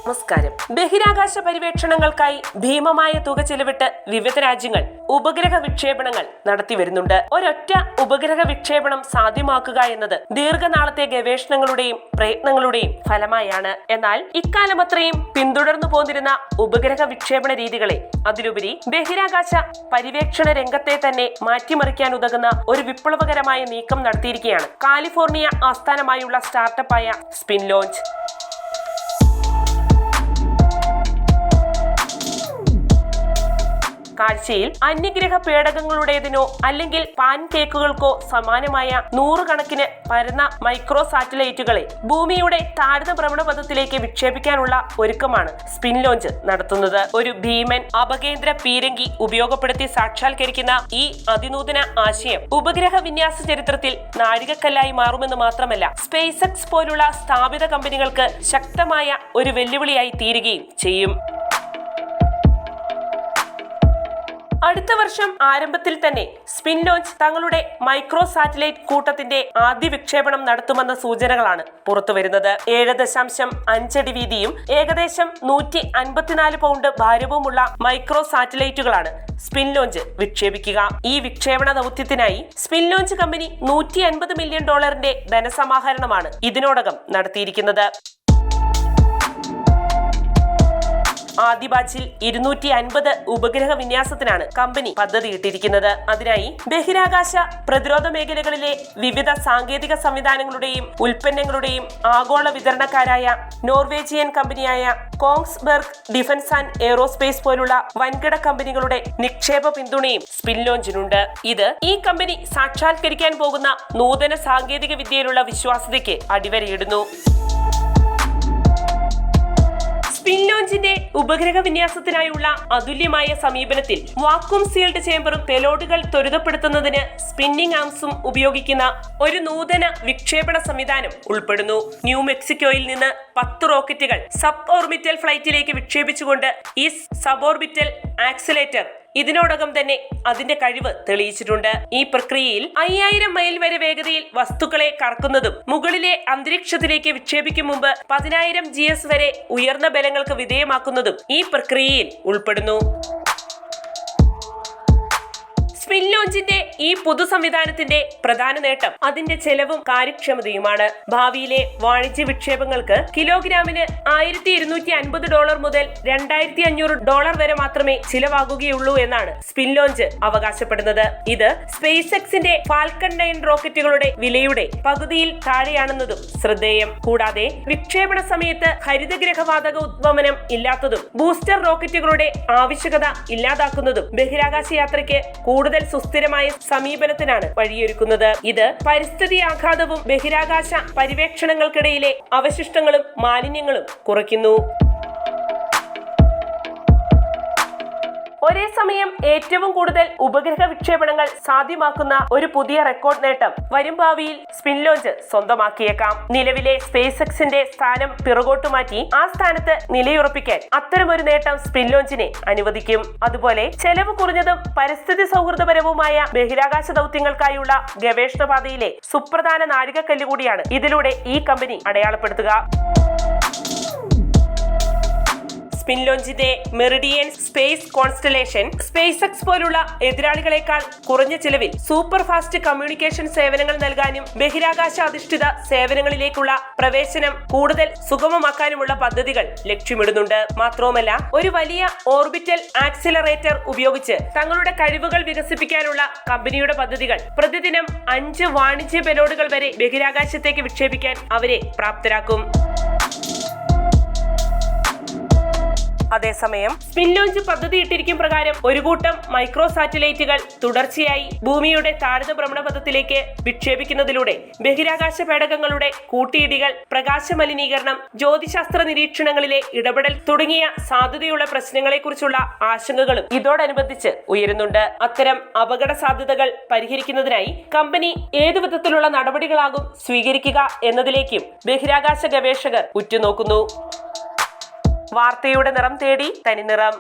നമസ്കാരം. ബഹിരാകാശ പര്യവേക്ഷണങ്ങൾക്കായി ഭീമമായ തുക ചെലവിട്ട് വിവിധ രാജ്യങ്ങൾ ഉപഗ്രഹ വിക്ഷേപണങ്ങൾ നടത്തിവരുന്നുണ്ട്. ഒരൊറ്റ ഉപഗ്രഹ വിക്ഷേപണം സാധ്യമാക്കുക എന്നത് ദീർഘനാളത്തെ ഗവേഷണങ്ങളുടെയും പ്രയത്നങ്ങളുടെയും ഫലമായാണ്. എന്നാൽ ഇക്കാലം അത്രയും പിന്തുടർന്നു പോന്നിരുന്ന ഉപഗ്രഹ വിക്ഷേപണ രീതികളെ അതിലുപരി ബഹിരാകാശ പര്യവേക്ഷണ രംഗത്തെ തന്നെ മാറ്റിമറിക്കാൻ ഉതകുന്ന ഒരു വിപ്ലവകരമായ നീക്കം നടത്തിയിരിക്കുകയാണ് കാലിഫോർണിയ ആസ്ഥാനമായുള്ള സ്റ്റാർട്ടപ്പായ സ്പിൻ ലോഞ്ച്. കാഴ്ചയിൽ അന്യഗ്രഹ പേടകങ്ങളുടേതിനോ അല്ലെങ്കിൽ പാൻ കേക്കുകൾക്കോ സമാനമായ നൂറുകണക്കിന് പരന്ന മൈക്രോ സാറ്റലൈറ്റുകളെ ഭൂമിയുടെ താഴ്ന്ന ഭ്രമണപഥത്തിലേക്ക് വിക്ഷേപിക്കാനുള്ള ഒരുക്കമാണ് സ്പിൻ ലോഞ്ച് നടത്തുന്നത്. ഒരു ഭീമൻ അപകേന്ദ്ര പീരങ്കി ഉപയോഗപ്പെടുത്തി സാക്ഷാത്കരിക്കുന്ന ഈ അതിനൂതന ആശയം ഉപഗ്രഹ വിന്യാസ ചരിത്രത്തിൽ നാഴികക്കല്ലായി മാറുമെന്ന് മാത്രമല്ല, സ്പേസ് എക്സ് പോലുള്ള സ്ഥാപിത കമ്പനികൾക്ക് ശക്തമായ ഒരു വെല്ലുവിളിയായി തീരുകയും ചെയ്യും. അടുത്ത വർഷം ആരംഭത്തിൽ തന്നെ സ്പിൻ ലോഞ്ച് തങ്ങളുടെ മൈക്രോ സാറ്റലൈറ്റ് കൂട്ടത്തിന്റെ ആദ്യ വിക്ഷേപണം നടത്തുമെന്ന സൂചനകളാണ് പുറത്തുവരുന്നത്. 7.5 അടി വീതിയും ഏകദേശം 154 പൗണ്ട് ഭാരവുമുള്ള മൈക്രോ സാറ്റലൈറ്റുകളാണ് സ്പിൻ ലോഞ്ച് വിക്ഷേപിക്കുക. ഈ വിക്ഷേപണ ദൗത്യത്തിനായി സ്പിൻ ലോഞ്ച് കമ്പനി $150 മില്യൺ ധനസമാഹരണമാണ് ഇതിനോടകം നടത്തിയിരിക്കുന്നത്. ആദ്യ ബാച്ചിൽ 250 ഉപഗ്രഹ വിന്യാസത്തിനാണ് കമ്പനി പദ്ധതിയിട്ടിരിക്കുന്നത്. അതിനായി ബഹിരാകാശ പ്രതിരോധ മേഖലകളിലെ വിവിധ സാങ്കേതിക സംവിധാനങ്ങളുടെയും ഉൽപ്പന്നങ്ങളുടെയും ആഗോള വിതരണക്കാരായ നോർവേജിയൻ കമ്പനിയായ കോങ്സ്ബെർഗ് ഡിഫൻസ് ആൻഡ് എയ്റോസ്പേസ് പോലുള്ള വൻകിട കമ്പനികളുടെ നിക്ഷേപ പിന്തുണയും സ്പിൻ ലോഞ്ചിനുണ്ട്. ഇത് ഈ കമ്പനി സാക്ഷാത്കരിക്കാൻ പോകുന്ന നൂതന സാങ്കേതിക വിദ്യയിലുള്ള വിശ്വാസ്യതയ്ക്ക് അടിവരയിടുന്നു. സ്പിൻ ലോഞ്ചിന്റെ ഉപഗ്രഹ വിന്യാസത്തിനായുള്ള അതുല്യമായ സമീപനത്തിൽ വാക്വം സീൽഡ് ചേംബറും പെലോഡുകൾ ത്വരിതപ്പെടുത്തുന്നതിന് സ്പിന്നിംഗ് ആംസും ഉപയോഗിക്കുന്ന ഒരു നൂതന വിക്ഷേപണ സംവിധാനം ഉൾപ്പെടുന്നു. ന്യൂ മെക്സിക്കോയിൽ നിന്ന് 10 റോക്കറ്റുകൾ സബ് ഓർബിറ്റൽ ഫ്ലൈറ്റിലേക്ക് വിക്ഷേപിച്ചുകൊണ്ട് ഈ സബ് ഓർബിറ്റൽ ആക്സിലേറ്റർ ഇതിനോടകം തന്നെ അതിന്റെ കഴിവ് തെളിയിച്ചിട്ടുണ്ട്. ഈ പ്രക്രിയയിൽ 5000 മൈൽ വരെ വേഗതയിൽ വസ്തുക്കളെ കറക്കുന്നതും മുകളിലെ അന്തരീക്ഷത്തിലേക്ക് വിക്ഷേപിക്കും മുമ്പ് 10000 GS വരെ ഉയർന്ന ബലങ്ങൾക്ക് വിധേയമാക്കുന്നതും ഈ പ്രക്രിയയിൽ ഉൾപ്പെടുന്നു. സ്പിൻ ലോഞ്ചിന്റെ ഈ പുതു സംവിധാനത്തിന്റെ പ്രധാന നേട്ടം അതിന്റെ ചെലവും കാര്യക്ഷമതയുമാണ്. ഭാവിയിലെ വാണിജ്യ വിക്ഷേപങ്ങൾക്ക് കിലോഗ്രാമിന് $1250 മുതൽ $2500 വരെ മാത്രമേ ചിലവാകുകയുള്ളൂ എന്നാണ് സ്പിൻ ലോഞ്ച് അവകാശപ്പെടുന്നത്. ഇത് സ്പേസ് എക്സിന്റെ ഫാൽക്കൺ 9 റോക്കറ്റുകളുടെ വിലയുടെ പകുതിയിൽ താഴെയാണെന്നതും ശ്രദ്ധേയം. കൂടാതെ വിക്ഷേപണ സമയത്ത് ഹരിതഗ്രഹവാതക ഉദ്വമനം ഇല്ലാത്തതും ബൂസ്റ്റർ റോക്കറ്റുകളുടെ ആവശ്യകത ഇല്ലാതാക്കുന്നതും ബഹിരാകാശ യാത്രയ്ക്ക് കൂടുതൽ സുസ്ഥിരമായ സമീപനത്തിനാണ് വഴിയൊരുക്കുന്നത്. ഇത് പരിസ്ഥിതി ആഘാതവും ബഹിരാകാശ പര്യവേക്ഷണങ്ങൾക്കിടയിലെ അവശിഷ്ടങ്ങളും മാലിന്യങ്ങളും കുറയ്ക്കുന്നു. ഒരേ സമയം ഏറ്റവും കൂടുതൽ ഉപഗ്രഹ വിക്ഷേപണങ്ങൾ സാധ്യമാക്കുന്ന ഒരു പുതിയ റെക്കോർഡ് നേട്ടം വരും ഭാവിയിൽ സ്പിൻ ലോഞ്ച് സ്വന്തമാക്കിയേക്കാം. നിലവിലെ സ്പേസ് എക്സിന്റെ സ്ഥാനം പിറകോട്ട് മാറ്റി ആ സ്ഥാനത്ത് നിലയുറപ്പിക്കാൻ അത്തരമൊരു നേട്ടം സ്പിൻ ലോഞ്ചിനെ അനുവദിക്കും. അതുപോലെ ചെലവ് കുറഞ്ഞതും പരിസ്ഥിതി സൗഹൃദപരവുമായ ബഹിരാകാശ ദൗത്യങ്ങൾക്കായുള്ള ഗവേഷണ പാതയിലെ സുപ്രധാന നാഴികക്കല്ല് കൂടിയാണ് ഇതിലൂടെ ഈ കമ്പനി അടയാളപ്പെടുത്തുക. സ്പിൻ ലോഞ്ചിന്റെ Meridian Space constellation SpaceX പോലുള്ള എതിരാളികളെക്കാൾ കുറഞ്ഞ ചിലവിൽ സൂപ്പർ ഫാസ്റ്റ് കമ്മ്യൂണിക്കേഷൻ സേവനങ്ങൾ നൽകാനും ബഹിരാകാശ അധിഷ്ഠിത സേവനങ്ങളിലേക്കുള്ള പ്രവേശനം കൂടുതൽ സുഗമമാക്കാനുമുള്ള പദ്ധതികൾ ലക്ഷ്യമിടുന്നുണ്ട്. മാത്രവുമല്ല, ഒരു വലിയ ഓർബിറ്റൽ ആക്സിലറേറ്റർ ഉപയോഗിച്ച് തങ്ങളുടെ കഴിവുകൾ വികസിപ്പിക്കാനുള്ള കമ്പനിയുടെ പദ്ധതികൾ പ്രതിദിനം 5 വാണിജ്യ പെലോഡുകൾ വരെ ബഹിരാകാശത്തേക്ക് വിക്ഷേപിക്കാൻ അവരെ പ്രാപ്തരാക്കും. അതേസമയം സ്പിൻ ലോഞ്ച് പദ്ധതിയിട്ടിരിക്കും പ്രകാരം ഒരു കൂട്ടം മൈക്രോ സാറ്റലൈറ്റുകൾ തുടർച്ചയായി ഭൂമിയുടെ താഴ്ന്ന ഭ്രമണപഥത്തിലേക്ക് വിക്ഷേപിക്കുന്നതിലൂടെ ബഹിരാകാശ പേടകങ്ങളുടെ കൂട്ടിയിടികൾ, പ്രകാശ മലിനീകരണം, ജ്യോതിശാസ്ത്ര നിരീക്ഷണങ്ങളിലെ ഇടപെടൽ തുടങ്ങിയ സാധ്യതയുള്ള പ്രശ്നങ്ങളെക്കുറിച്ചുള്ള ആശങ്കകളും ഇതോടനുബന്ധിച്ച് ഉയരുന്നുണ്ട്. അത്തരം അപകട സാധ്യതകൾ പരിഹരിക്കുന്നതിനായി കമ്പനി ഏതു വിധത്തിലുള്ള നടപടികളാകും സ്വീകരിക്കുക എന്നതിലേക്കും ബഹിരാകാശ ഗവേഷകർ ഉറ്റുനോക്കുന്നു. വാർത്തയുടെ നിറം തേടി തനിനിറം.